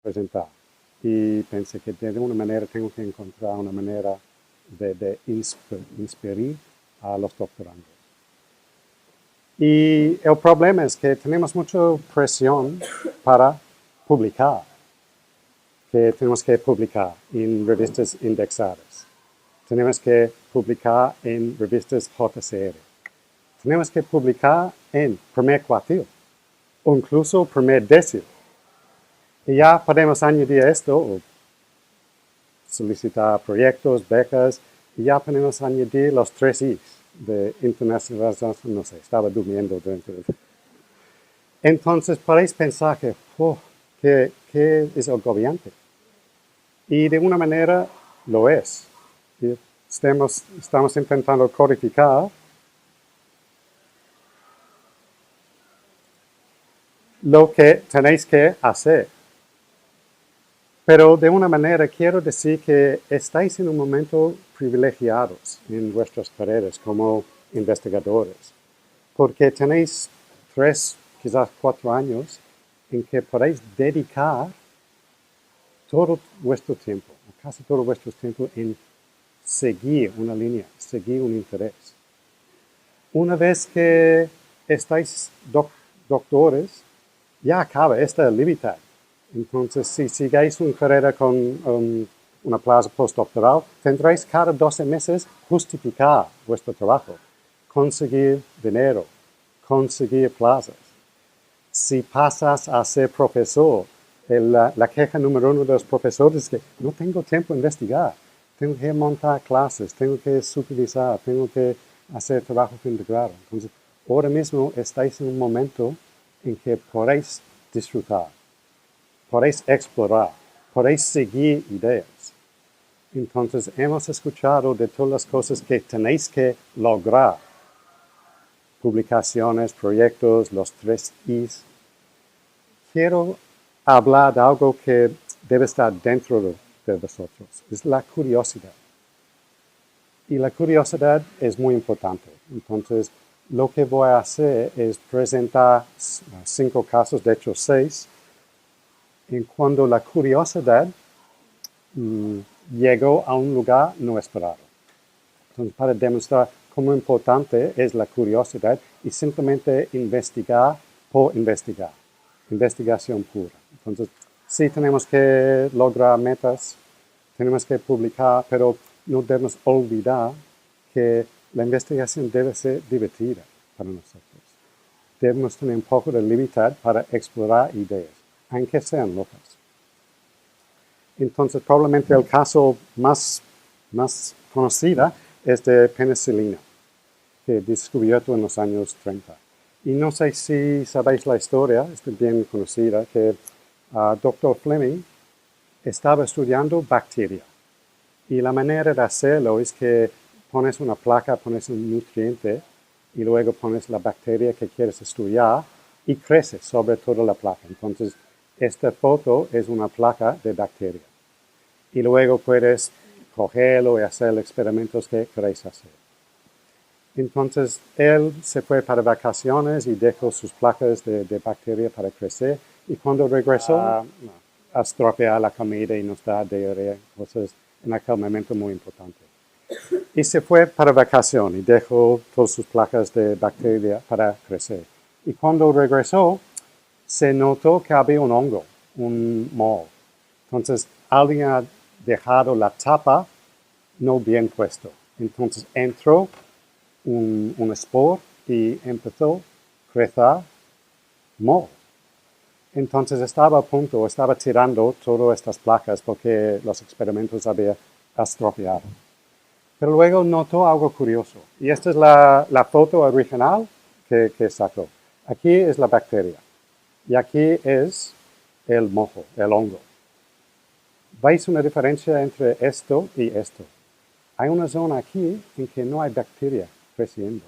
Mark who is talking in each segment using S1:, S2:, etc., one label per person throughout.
S1: presentar. Y pensé que de una manera tengo que encontrar una manera de inspirar a los doctorandos. Y el problema es que tenemos mucha presión para publicar, que tenemos que publicar en revistas indexadas. Tenemos que publicar en revistas JCR. Tenemos que publicar en primer cuartil o incluso primer décimo. Y ya podemos añadir esto o solicitar proyectos, becas, y ya podemos añadir los 3 Is de internacionalización, no sé, estaba durmiendo durante el... Entonces podéis pensar que es agobiante. Y de una manera lo es. Estamos intentando codificar lo que tenéis que hacer. Pero de una manera quiero decir que estáis en un momento privilegiados en vuestras carreras como investigadores, porque tenéis 3, quizás 4 años en que podéis dedicar todo vuestro tiempo, casi todo vuestro tiempo en seguir una línea, seguir un interés. Una vez que estáis doctores, ya acaba esta libertad. Entonces, si sigáis una carrera con una plaza postdoctoral, tendréis cada 12 meses justificar vuestro trabajo, conseguir dinero, conseguir plazas. Si pasas a ser profesor, la queja número 1 de los profesores es que no tengo tiempo de investigar, tengo que montar clases, tengo que supervisar, tengo que hacer trabajo fin de grado. Entonces, ahora mismo estáis en un momento en que podéis disfrutar, podéis explorar, podéis seguir ideas. Entonces, hemos escuchado de todas las cosas que tenéis que lograr. Publicaciones, proyectos, los 3 Is. Quiero hablar de algo que debe estar dentro de vosotros. Es la curiosidad. Y la curiosidad es muy importante. Entonces, lo que voy a hacer es presentar 5 casos, de hecho 6, en cuando la curiosidad llegó a un lugar no esperado. Entonces, para demostrar cómo importante es la curiosidad y simplemente investigar por investigar, investigación pura. Entonces, sí tenemos que lograr metas, tenemos que publicar, pero no debemos olvidar que la investigación debe ser divertida para nosotros. Debemos tener un poco de libertad para explorar ideas, aunque sean locas. Entonces, probablemente el caso más conocido es de penicilina, que descubierto en los años 30. Y no sé si sabéis la historia, es bien conocida, que Dr. Fleming estaba estudiando bacterias. Y la manera de hacerlo es que pones una placa, pones un nutriente y luego pones la bacteria que quieres estudiar y crece sobre toda la placa. Entonces, esta foto es una placa de bacteria. Y luego puedes cogerlo y hacer los experimentos que queréis hacer. Entonces, él se fue para vacaciones y dejó sus placas de bacteria para crecer. Y cuando regresó, a estropear la comida y nos da diarrea, cosas en aquel momento muy importante. Y se fue para vacación y dejó todas sus placas de bacteria para crecer. Y cuando regresó, se notó que había un hongo, un moho. Entonces, alguien ha dejado la tapa no bien puesto. Entonces, entró un spore y empezó a crecer moho. Entonces, estaba tirando todas estas placas porque los experimentos habían estropeado. Pero luego notó algo curioso. Y esta es la foto original que sacó. Aquí es la bacteria. Y aquí es el moho, el hongo. ¿Veis una diferencia entre esto y esto? Hay una zona aquí en que no hay bacteria creciendo.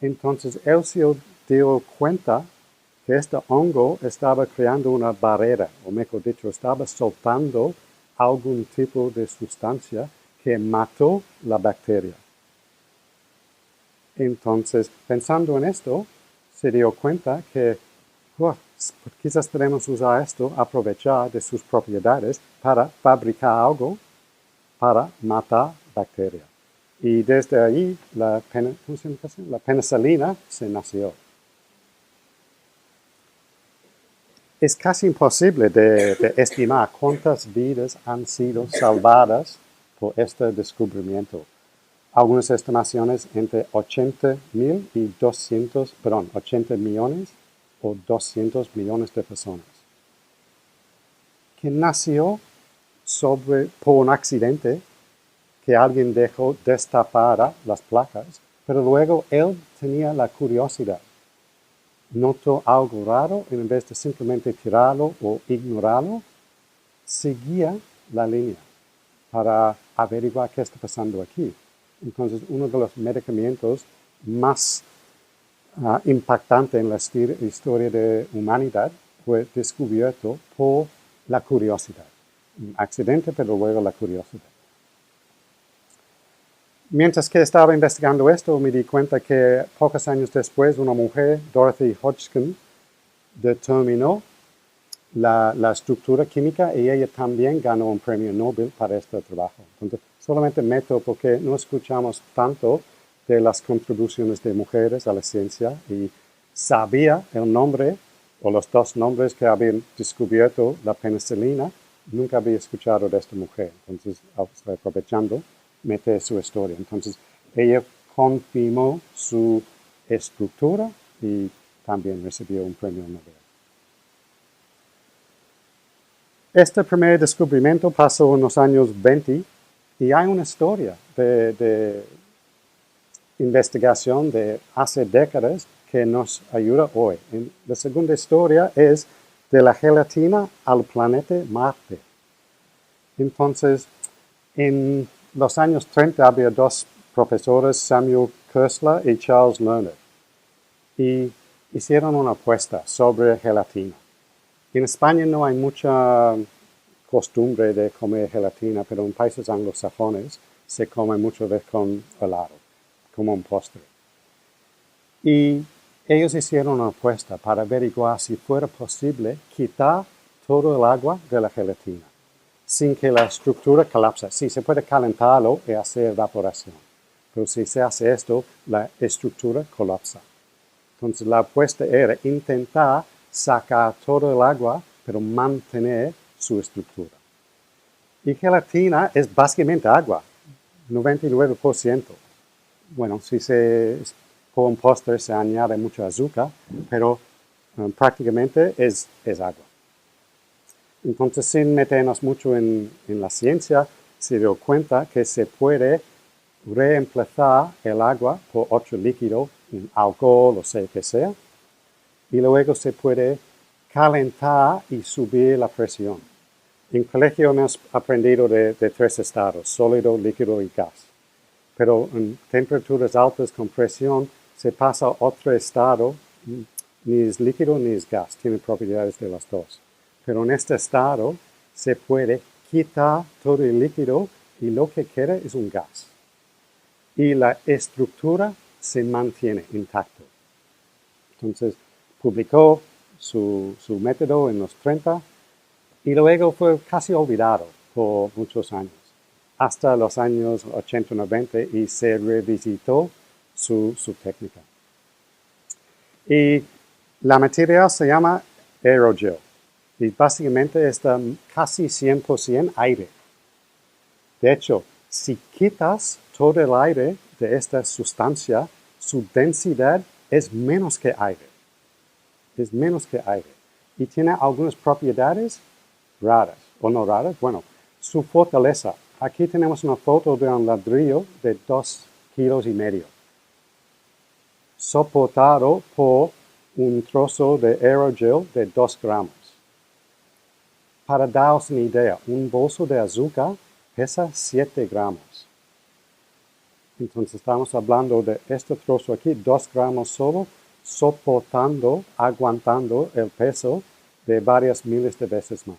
S1: Entonces, él se dio cuenta que este hongo estaba creando una barrera, o mejor dicho, estaba soltando algún tipo de sustancia que mató la bacteria. Entonces, pensando en esto, se dio cuenta que quizás podemos usar esto, aprovechar de sus propiedades para fabricar algo para matar bacterias. Y desde ahí la penicilina se nació. Es casi imposible de estimar cuántas vidas han sido salvadas por este descubrimiento. Algunas estimaciones entre 80 millones o 200 millones de personas. Que nació por un accidente que alguien dejó destapadas las placas, pero luego él tenía la curiosidad. Notó algo raro y en vez de simplemente tirarlo o ignorarlo, seguía la línea para averiguar qué está pasando aquí. Entonces, uno de los medicamentos más impactantes en la historia de la humanidad fue descubierto por la curiosidad. Un accidente, pero luego la curiosidad. Mientras que estaba investigando esto, me di cuenta que pocos años después una mujer, Dorothy Hodgkin, determinó la estructura química y ella también ganó un premio Nobel para este trabajo. Entonces, solamente meto porque no escuchamos tanto de las contribuciones de mujeres a la ciencia y sabía el nombre o los dos nombres que habían descubierto la penicilina, nunca había escuchado de esta mujer. Entonces, aprovechando, mete su historia. Entonces, ella confirmó su estructura y también recibió un premio Nobel. Este primer descubrimiento pasó en los años 20 y hay una historia de investigación de hace décadas que nos ayuda hoy. La segunda historia es de la gelatina al planeta Marte. Entonces, en los años 30 había dos profesores, Samuel Koestler y Charles Lerner, y hicieron una apuesta sobre gelatina. En España no hay mucha costumbre de comer gelatina, pero en países anglosajones se come mucho de con helado, como un postre. Y ellos hicieron una apuesta para averiguar si fuera posible quitar todo el agua de la gelatina, sin que la estructura colapse. Sí, se puede calentarlo y hacer evaporación, pero si se hace esto, la estructura colapsa. Entonces la apuesta era intentar sacar todo el agua, pero mantener su estructura. Y gelatina es básicamente agua, 99%. Bueno, si por un postre se añade mucho azúcar, pero prácticamente es agua. Entonces, sin meternos mucho en la ciencia, se dio cuenta que se puede reemplazar el agua por otro líquido, un alcohol o sea que sea, y luego se puede calentar y subir la presión. En colegio hemos aprendido de tres estados, sólido, líquido y gas. Pero en temperaturas altas con presión se pasa a otro estado, ni es líquido ni es gas, tiene propiedades de las dos. Pero en este estado se puede quitar todo el líquido y lo que queda es un gas. Y la estructura se mantiene intacto. Entonces, publicó su método en los 30 y luego fue casi olvidado por muchos años, hasta los años 80-90 y se revisitó su técnica. Y la materia se llama aerogel y básicamente está casi 100% aire. De hecho, si quitas todo el aire de esta sustancia, su densidad es menos que aire. Es menos que aire. Y tiene algunas propiedades raras, o no raras, bueno, su fortaleza. Aquí tenemos una foto de un ladrillo de 2,5 kilos, soportado por un trozo de aerogel de 2 gramos. Para daros una idea, un bolso de azúcar pesa 7 gramos. Entonces estamos hablando de este trozo aquí, 2 gramos solo, soportando, aguantando el peso de varias miles de veces más.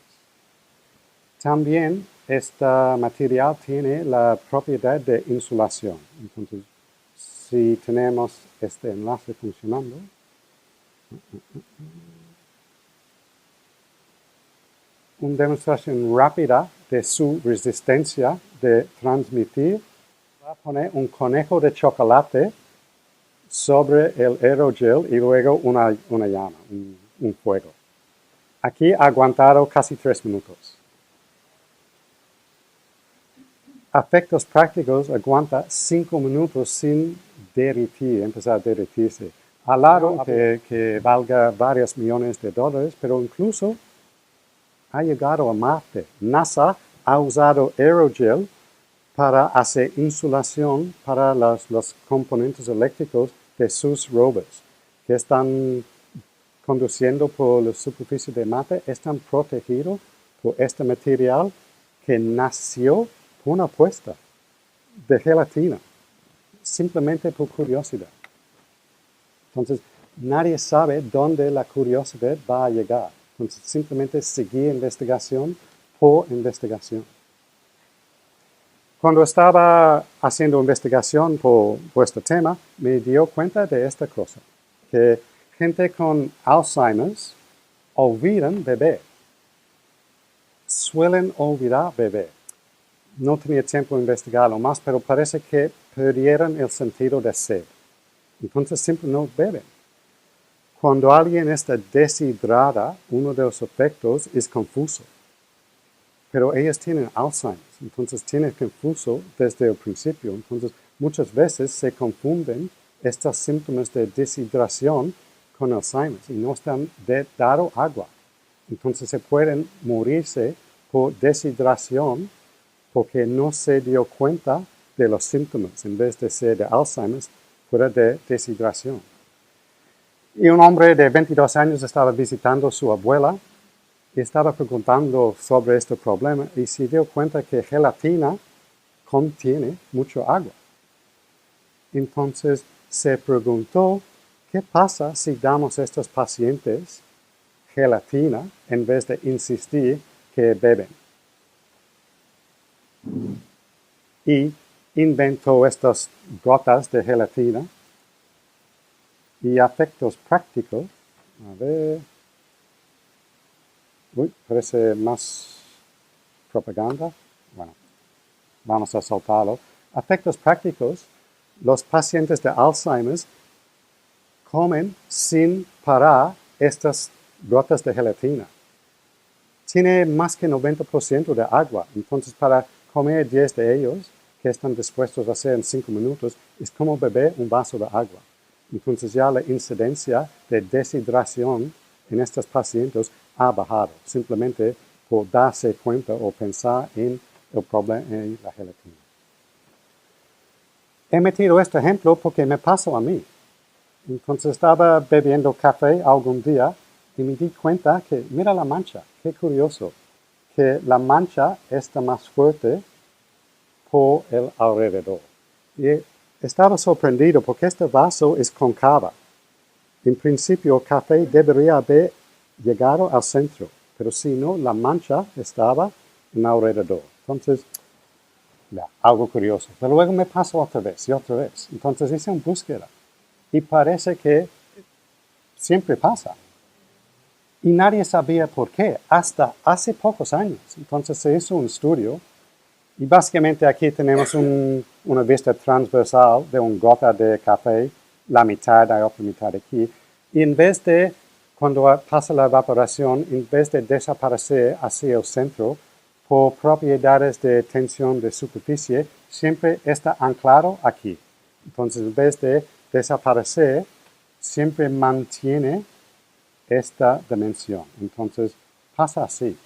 S1: También este material tiene la propiedad de insulación. Entonces, si tenemos este enlace funcionando, una demostración rápida de su resistencia de transmitir. Va a poner un conejo de chocolate sobre el aerogel y luego una llama, un fuego. Aquí ha aguantado casi 3 minutos. A efectos prácticos aguanta 5 minutos sin derretir, empezar a derretirse. Al lado que valga varios millones de dólares, pero incluso ha llegado a Marte. NASA ha usado aerogel para hacer insulación para los componentes eléctricos de sus rovers, que están conduciendo por la superficie de Marte, están protegidos por este material que nació por una apuesta de gelatina, simplemente por curiosidad. Entonces, nadie sabe dónde la curiosidad va a llegar. Entonces, simplemente seguir investigación por investigación. Cuando estaba haciendo investigación por vuestro tema, me dio cuenta de esta cosa, que gente con Alzheimer's olvidan beber. Suelen olvidar beber. No tenía tiempo de investigarlo más, pero parece que perdieron el sentido de sed. Entonces siempre no beben. Cuando alguien está deshidrada, uno de los efectos es confuso. Pero ellos tienen Alzheimer's, entonces tienen confuso desde el principio. Entonces muchas veces se confunden estos síntomas de deshidratación con Alzheimer's y no están dado agua. Entonces se pueden morirse por deshidratación porque no se dio cuenta de los síntomas. En vez de ser de Alzheimer's, fuera de deshidratación. Y un hombre de 22 años estaba visitando a su abuela y estaba preguntando sobre este problema y se dio cuenta que gelatina contiene mucho agua. Entonces se preguntó, ¿qué pasa si damos a estos pacientes gelatina en vez de insistir que beben? Y inventó estas gotas de gelatina y a efectos prácticos. A ver. Parece más propaganda. Bueno, vamos a soltarlo. A efectos prácticos, los pacientes de Alzheimer's comen sin parar estas gotas de gelatina. Tiene más que 90% de agua, entonces para comer 10 de ellos, que están dispuestos a hacer en 5 minutos, es como beber un vaso de agua. Entonces ya la incidencia de deshidratación en estos pacientes ha bajado, simplemente por darse cuenta o pensar en el problema en la gelatina. He metido este ejemplo porque me pasó a mí. Entonces estaba bebiendo café algún día y me di cuenta que, mira la mancha, qué curioso, que la mancha está más fuerte por el alrededor. Y estaba sorprendido porque este vaso es cóncavo. En principio el café debería haber llegado al centro, pero si no, la mancha estaba en alrededor. Entonces, algo curioso. Pero luego me pasó otra vez y otra vez. Entonces hice una búsqueda y parece que siempre pasa. Y nadie sabía por qué, hasta hace pocos años. Entonces se hizo un estudio y básicamente aquí tenemos una vista transversal de una gota de café, la mitad, la otra mitad aquí. Y en vez de, cuando pasa la evaporación, en vez de desaparecer hacia el centro, por propiedades de tensión de superficie, siempre está anclado aquí. Entonces, en vez de desaparecer, siempre mantiene esta dimensión. Entonces, pasa así.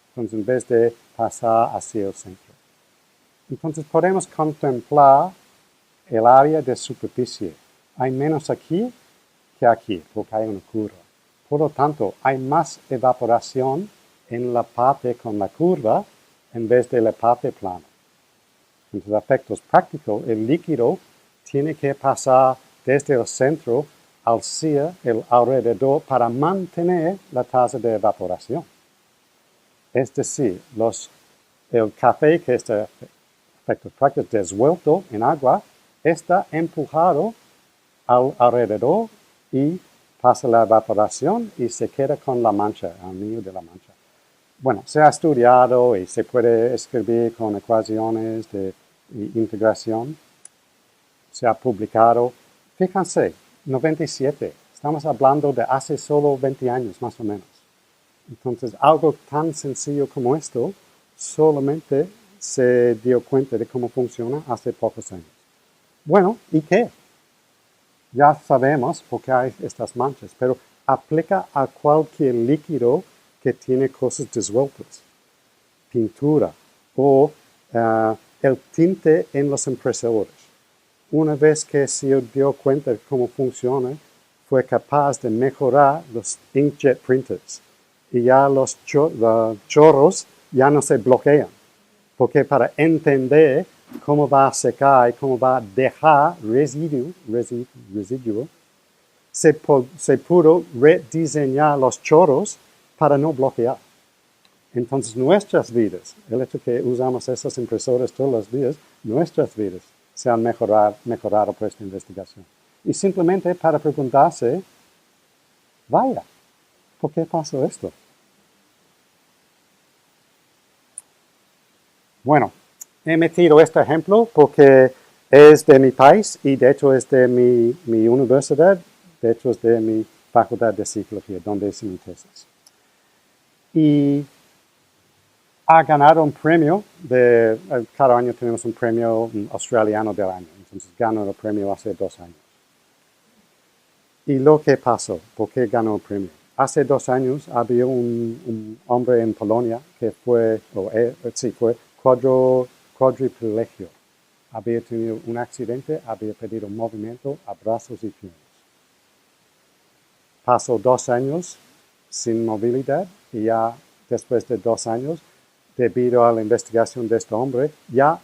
S1: Entonces, en vez de pasar hacia el centro. Entonces, podemos contemplar el área de superficie. Hay menos aquí que aquí, porque hay una curva. Por lo tanto, hay más evaporación en la parte con la curva en vez de la parte plana. Entonces, a efectos prácticos, el líquido tiene que pasar desde el centro hacia el alrededor para mantener la tasa de evaporación. Es decir, el café que está, a efectos prácticos, disuelto en agua, está empujado al alrededor y pasa la evaporación y se queda con la mancha, al medio de la mancha. bueno, se ha estudiado y se puede escribir con ecuaciones de integración. Se ha publicado. Fíjense, 97. Estamos hablando de hace solo 20 años, más o menos. Entonces, algo tan sencillo como esto, solamente se dio cuenta de cómo funciona hace pocos años. Bueno, ¿y qué? Ya sabemos por qué hay estas manchas, pero aplica a cualquier líquido que tiene cosas disueltas. Pintura o el tinte en los impresores. Una vez que se dio cuenta de cómo funciona, fue capaz de mejorar los inkjet printers. Y ya los chorros ya no se bloquean. Porque para entender cómo va a secar y cómo va a dejar residuo, se pudo rediseñar los chorros para no bloquear. Entonces nuestras vidas, el hecho que usamos esas impresoras todos los días, nuestras vidas se han mejorado por esta investigación. Y simplemente para preguntarse, vaya, ¿por qué pasó esto? Bueno, he metido este ejemplo porque es de mi país y de hecho es de mi universidad, de hecho es de mi facultad de psicología, donde hice mi tesis. Y ha ganado un premio, cada año tenemos un premio australiano del año, entonces ganó el premio hace 2 años. ¿Y lo que pasó? ¿Por qué ganó el premio? Hace 2 años había un hombre en Polonia que fue cuadriplegio. Había tenido un accidente, había perdido movimiento a brazos y piernas. Pasó 2 años sin movilidad y ya después de 2 años, debido a la investigación de este hombre, ya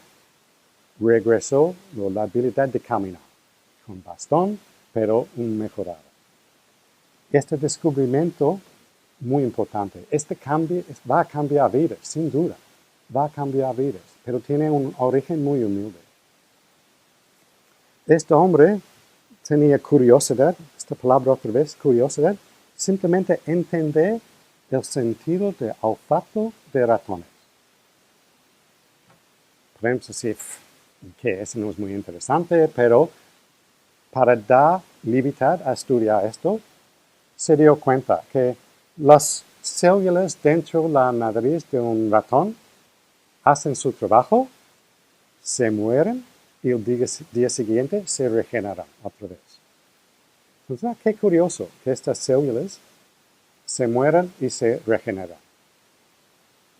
S1: regresó la habilidad de caminar con bastón, pero un mejorado. Este descubrimiento, muy importante, cambio va a cambiar vidas, sin duda, va a cambiar vidas, pero tiene un origen muy humilde. Este hombre tenía curiosidad, esta palabra otra vez, curiosidad, simplemente entender el sentido de olfato de ratones. Podemos decir que eso no es muy interesante, pero para dar libertad a estudiar esto, se dio cuenta que las células dentro de la nariz de un ratón hacen su trabajo, se mueren y el día siguiente se regeneran otra vez. Entonces, qué curioso que estas células se mueran y se regeneran.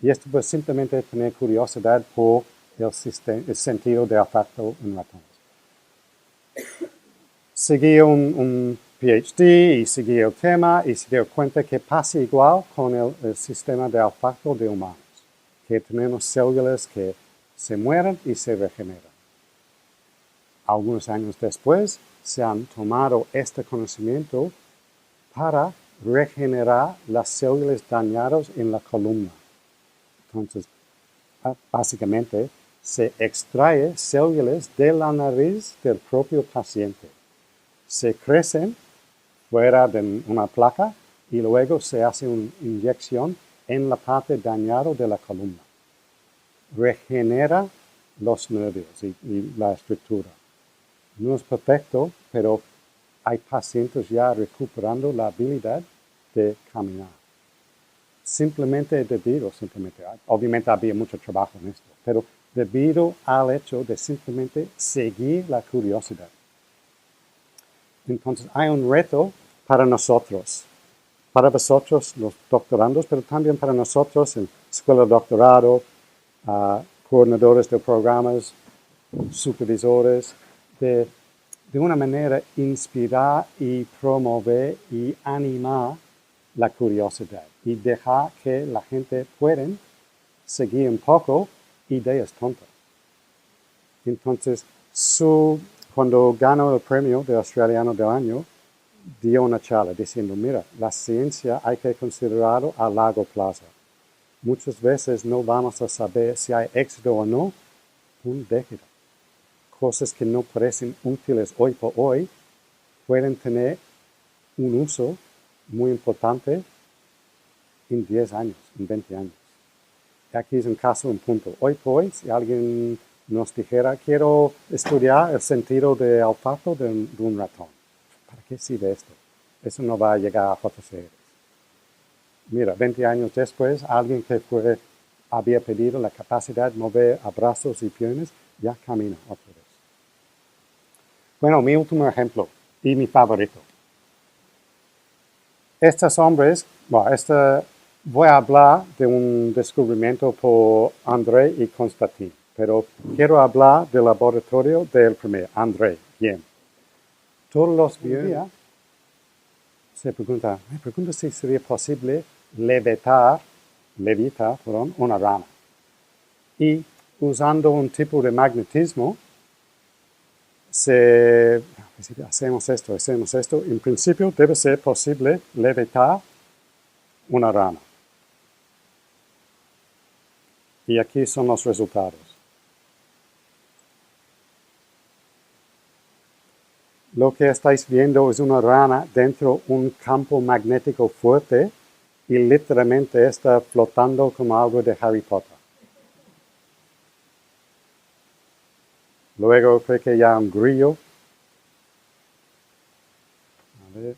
S1: Y esto pues simplemente tener curiosidad por el sentido de olfato en ratones. Seguí un PhD y seguí el tema y se dio cuenta que pasa igual con el sistema de olfato de humanos, que tenemos células que se mueren y se regeneran. Algunos años después se han tomado este conocimiento para regenerar las células dañadas en la columna. Entonces, básicamente, se extrae células de la nariz del propio paciente. Se crecen fuera de una placa y luego se hace una inyección en la parte dañada de la columna. Regenera los nervios y la estructura. No es perfecto, pero hay pacientes ya recuperando la habilidad de caminar. Obviamente había mucho trabajo en esto, pero debido al hecho de simplemente seguir la curiosidad. Entonces hay un reto para nosotros, para vosotros los doctorandos, pero también para nosotros en escuela de doctorado, coordinadores de programas, supervisores, de una manera inspirar y promover y animar la curiosidad y dejar que la gente pueda seguir un poco ideas tontas. Entonces, cuando ganó el premio de Australiano del Año, dio una charla diciendo, mira, la ciencia hay que considerarlo a largo plazo. Muchas veces no vamos a saber si hay éxito o no un década. Cosas que no parecen útiles hoy por hoy pueden tener un uso muy importante en 10 años, en 20 años. Aquí es un caso, un punto. Hoy por hoy, si alguien nos dijera, quiero estudiar el sentido de olfato de un ratón. ¿Para qué sirve esto? Eso no va a llegar a JCR. Mira, 20 años después, alguien que había pedido la capacidad de mover brazos y piernas, ya camina otra vez. Bueno, mi último ejemplo y mi favorito. Estos hombres, voy a hablar de un descubrimiento por André y Constantin, pero quiero hablar del laboratorio del primer, André. Bien. Todos los días me pregunto si sería posible levitar una rana. Y usando un tipo de magnetismo, hacemos esto. En principio debe ser posible levitar una rana. Y aquí son los resultados. Lo que estáis viendo es una rana dentro de un campo magnético fuerte y literalmente está flotando como algo de Harry Potter. Luego creo que ya un grillo. A ver.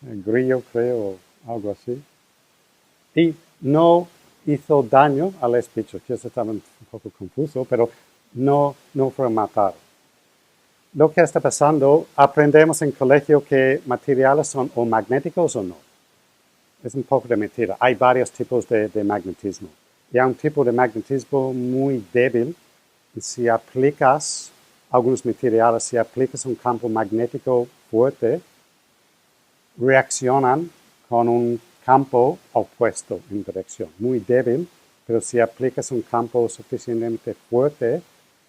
S1: El grillo creo, algo así. Y no hizo daño al bichos, que estaba un poco confuso, pero no fue matado. Lo que está pasando, aprendemos en colegio que materiales son o magnéticos o no. Es un poco de mentira. Hay varios tipos de magnetismo. Y hay un tipo de magnetismo muy débil. Y si aplicas algunos materiales, si aplicas un campo magnético fuerte, reaccionan con un campo opuesto en dirección. Muy débil, pero si aplicas un campo suficientemente fuerte,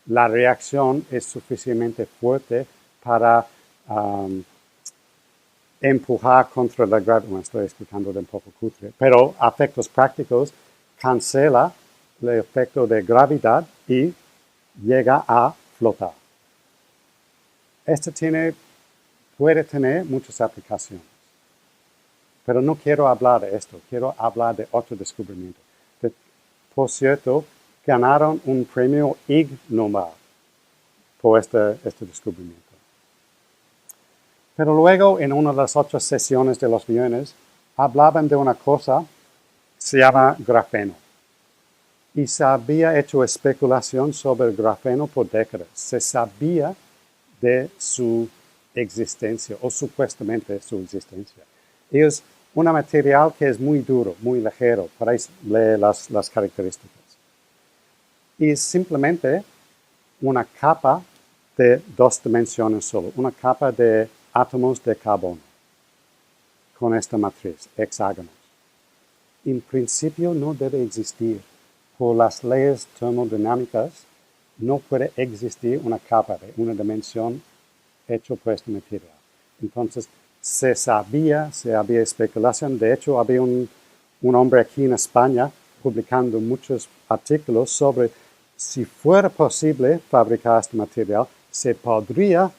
S1: la reacción es suficientemente fuerte para empujar contra la gravedad. Bueno, estoy explicando de un poco cutre, pero a efectos prácticos cancela el efecto de gravedad y llega a flotar. Esto puede tener muchas aplicaciones. Pero no quiero hablar de esto, quiero hablar de otro descubrimiento. Por cierto, ganaron un premio Ig Nobel por este descubrimiento. Pero luego, en una de las otras sesiones de los viernes, hablaban de una cosa que se llama grafeno. Y se había hecho especulación sobre el grafeno por décadas. Se sabía de su existencia, o supuestamente su existencia. Y es un material que es muy duro, muy ligero. Podéis leer las características. Y es simplemente una capa de 2 dimensiones solo, una capa de átomos de carbono con esta matriz, hexágonos. En principio no debe existir. Por las leyes termodinámicas no puede existir una capa de una dimensión hecha por este material. Entonces, se había especulación. De hecho, había un hombre aquí en España publicando muchos artículos sobre si fuera posible fabricar este material, se podría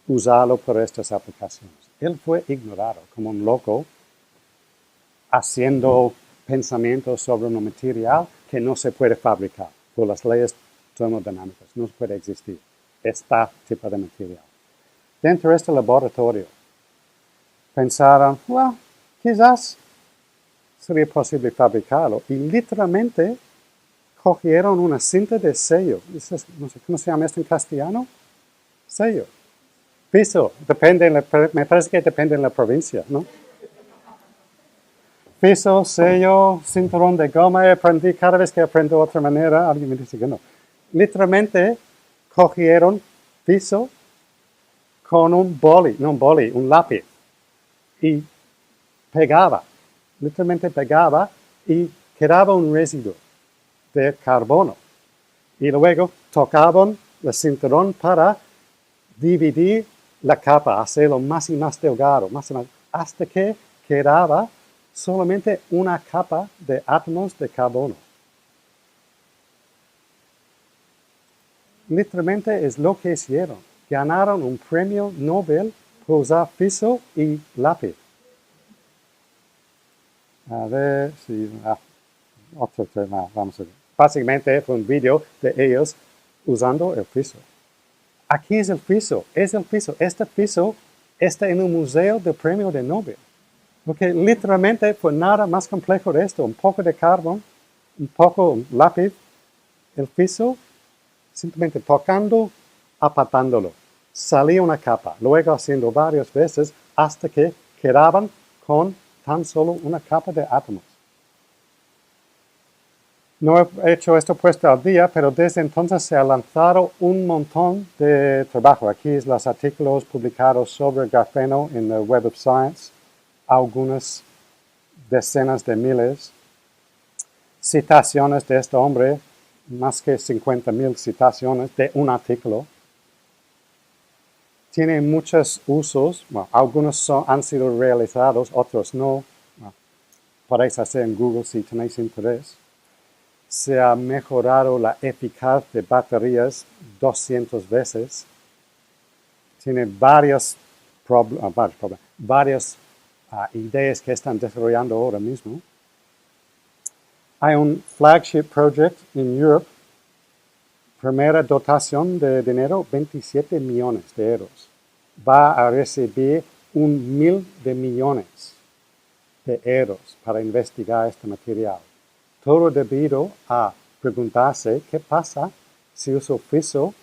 S1: usarlo por estas aplicaciones. Él fue ignorado como un loco, haciendo pensamientos sobre un material que no se puede fabricar por las leyes termodinámicas. No puede existir este tipo de material. Dentro de este laboratorio, pensaron, quizás sería posible fabricarlo. Y literalmente cogieron una cinta de sello. No sé cómo se llama esto en castellano. Sello. Piso. Me parece que depende de la provincia, ¿no? Piso, sello, cinturón de goma. Aprendí, cada vez que aprendo de otra manera, alguien me dice que no. Literalmente cogieron piso con un lápiz. Y pegaba, literalmente pegaba y quedaba un residuo de carbono. Y luego tocaban el cinturón para dividir la capa, hacerlo más y más delgado, hasta que quedaba solamente una capa de átomos de carbono. Literalmente es lo que hicieron. Ganaron un premio Nobel por usar piso y lápiz. A ver si... otro tema, vamos a ver. Básicamente fue un video de ellos usando el piso. Aquí es el piso, Este piso está en un museo del premio de Nobel. Porque literalmente fue nada más complejo de esto. Un poco de carbón, un poco un lápiz, el piso, simplemente tocando, apartándolo. Salía una capa, luego haciendo varias veces hasta que quedaban con tan solo una capa de átomos. No he hecho esto puesto al día, pero desde entonces se ha lanzado un montón de trabajo. Aquí es los artículos publicados sobre grafeno en el Web of Science, algunas decenas de miles, citaciones de este hombre, más que 50,000 citaciones de un artículo. Tiene muchos usos, bueno, algunos han sido realizados, otros no. Bueno, podéis hacer en Google si tenéis interés. Se ha mejorado la eficacia de baterías 200 veces. Tiene varias ideas que están desarrollando ahora mismo. Hay un flagship project en Europe. Primera dotación de dinero, 27 millones de euros. Va a recibir 1.000 de millones de euros para investigar este material. Todo debido a preguntarse qué pasa si uso piso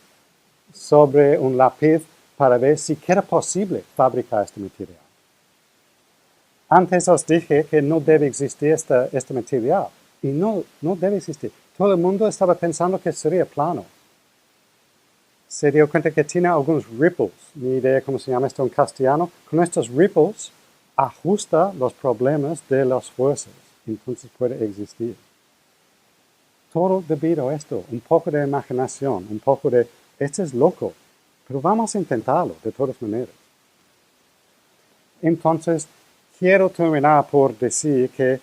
S1: sobre un lápiz para ver si queda posible fabricar este material. Antes os dije que no debe existir este material. Y no debe existir. Todo el mundo estaba pensando que sería plano. Se dio cuenta que tiene algunos ripples. Ni idea cómo se llama esto en castellano. Con estos ripples ajusta los problemas de las fuerzas. Entonces puede existir. Todo debido a esto. Un poco de imaginación. Un poco de, esto es loco. Pero vamos a intentarlo de todas maneras. Entonces, quiero terminar por decir que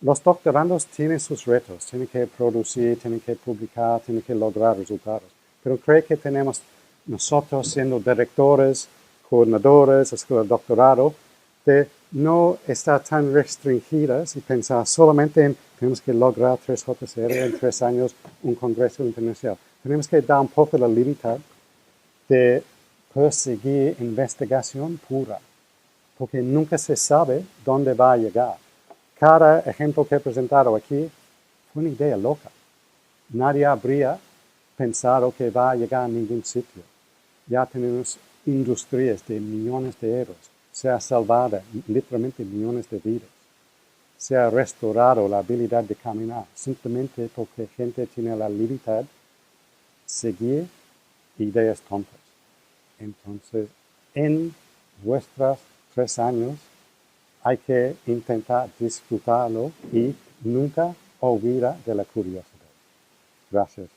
S1: los doctorandos tienen sus retos, tienen que producir, tienen que publicar, tienen que lograr resultados. Pero creo que tenemos nosotros siendo directores, coordinadores, escuela de doctorado, de no estar tan restringidas y pensar solamente en tenemos que lograr 3 JCR en 3 años un congreso internacional. Tenemos que dar un poco la libertad de perseguir investigación pura, porque nunca se sabe dónde va a llegar. Cada ejemplo que he presentado aquí fue una idea loca. Nadie habría pensado que va a llegar a ningún sitio. Ya tenemos industrias de millones de euros. Se ha salvado literalmente millones de vidas. Se ha restaurado la habilidad de caminar simplemente porque gente tiene la libertad de seguir ideas tontas. Entonces, en vuestros 3 años, hay que intentar disfrutarlo y nunca olvidar de la curiosidad. Gracias.